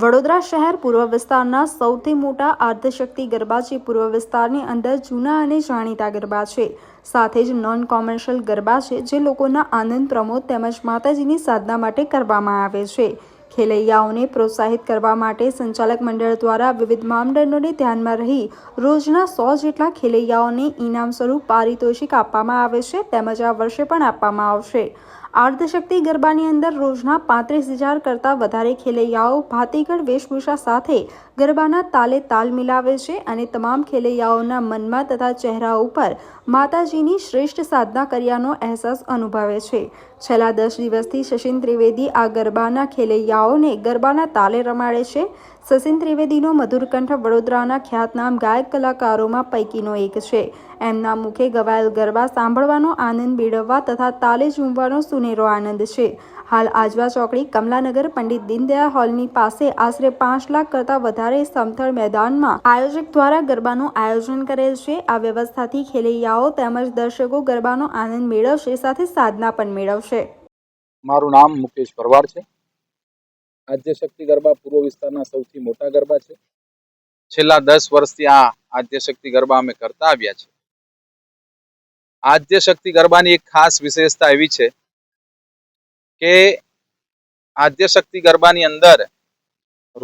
વડોદરા શહેર પૂર્વ વિસ્તારના સૌથી મોટા આદ્યશક્તિ ગરબા જે પૂર્વ વિસ્તારની અંદર જૂના અને જાણીતા ગરબા છે, સાથે જ નોન કોમર્શિયલ ગરબા છે જે લોકોના આનંદ પ્રમોદ તેમજ માતાજીની સાધના માટે કરવામાં આવે છે। ખેલૈયાઓને પ્રોત્સાહિત કરવા માટે સંચાલક મંડળ દ્વારા વિવિધ માપદંડોને ધ્યાનમાં રહી રોજના 100 જેટલા ખેલૈયાઓને ઇનામ સ્વરૂપ પારિતોષિક આપવામાં આવે છે તેમજ આ વર્ષે પણ આપવામાં આવશે। આદ્યશક્તિ ગરબાની અંદર રોજના 35,000 કરતાં વધારે ખેલૈયાઓ ભાતીગળ વેશભૂષા સાથે ગરબાના તાલે તાલ મિલાવે છે અને તમામ ખેલૈયાઓના મનમાં તથા ચહેરા ઉપર માતાજીની શ્રેષ્ઠ સાધના કર્યાનો અહેસાસ અનુભવે છે। છેલ્લા 10 દિવસથી સચિન ત્રિવેદી આ ગરબાના ખેલૈયાઓને ગરબાના તાલે રમાડે છે। સચિન ત્રિવેદીનો મધુર કંઠ વડોદરાના ખ્યાતનામ ગાયક કલાકારોમાં પૈકીનો એક છે। એમના મુખે ગવાયેલ ગરબા સાંભળવાનો આનંદ મેળવવા તથા તાલે ઝૂમવાનો સુનેરો આનંદ છે। હાલ આજવા ચોકડી કમલાનગર પંડિત દીનદયાળ હોલની પાસે આશરે 5 લાખ કરતાં વધારે સમતળ મેદાનમાં આયોજક દ્વારા ગરબાનું આયોજન કરેલ છે। આ વ્યવસ્થાથી ખેલૈયાઓ તેમજ દર્શકો ગરબાનો આનંદ મેળવશે સાથે સાધના પણ મેળવશે। મારું નામ મુકેશ પરવાર છે। આદ્યશક્તિ ગરબા પૂર્વ વિસ્તારના સૌથી મોટા ગરબા છે। છેલ્લા 10 વર્ષથી આ આદ્યશક્તિ ગરબા અમે કરતા આવ્યા છે। આદ્યશક્તિ ગરબાની એક ખાસ વિશેષતા એવી છે કે આદ્યશક્તિ ગરબાની અંદર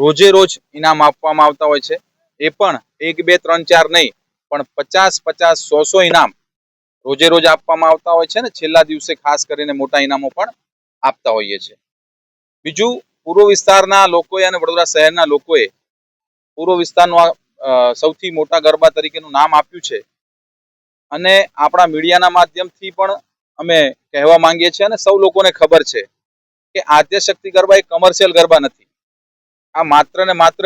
રોજે રોજ ઇનામ આપવામાં આવતા હોય છે। એ પણ 1 2 3 4 નહીં, પણ 50 50 100 ઇનામ રોજે રોજ આપવામાં આવતા હોય છે ને છેલ્લા દિવસે ખાસ કરીને મોટા ઇનામો પણ આપતા હોઈએ છે। બીજું, પૂર્વ વિસ્તારના લોકોએ અને વડોદરા શહેરના લોકોએ પૂર્વ વિસ્તારનું સૌથી મોટા ગરબા તરીકેનું નામ આપ્યું છે અને આપણા મીડિયાના માધ્યમથી પણ અમે કહેવા માંગીએ છીએ અને સૌ લોકોને ખબર છે કે આદ્યશક્તિ ગરબા એ કમર્શિયલ ગરબા નથી। આ માત્ર ને માત્ર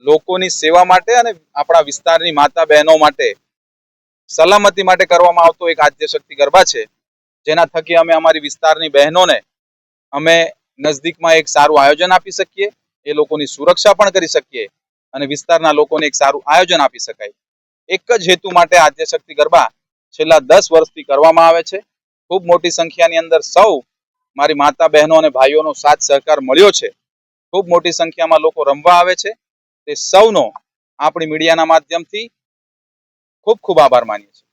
લોકોની સેવા માટે અને આપણા વિસ્તારની માતા બહેનો માટે સલામતી માટે કરવામાં આવતો એક આદ્યશક્તિ ગરબા છે, જેના થકી અમે અમારી વિસ્તારની બહેનોને અમે નજદીકમાં એક સારું આયોજન આપી શકીએ, એ લોકોની સુરક્ષા પણ કરી શકીએ અને વિસ્તારના લોકોને એક સારું આયોજન આપી શકાય। એક જ હેતુ માટે આદ્યશક્તિ ગરબા છેલ્લા 10 વર્ષથી કરવામાં આવે છે। ખૂબ મોટી સંખ્યાની અંદર સૌ મારી માતા બહેનો અને ભાઈઓનો સાથ સહકાર મળ્યો છે। ખૂબ મોટી સંખ્યામાં લોકો રમવા આવે છે। તે સૌનો આપણી મીડિયાના માધ્યમથી ખૂબ ખૂબ આભાર માનીએ છીએ।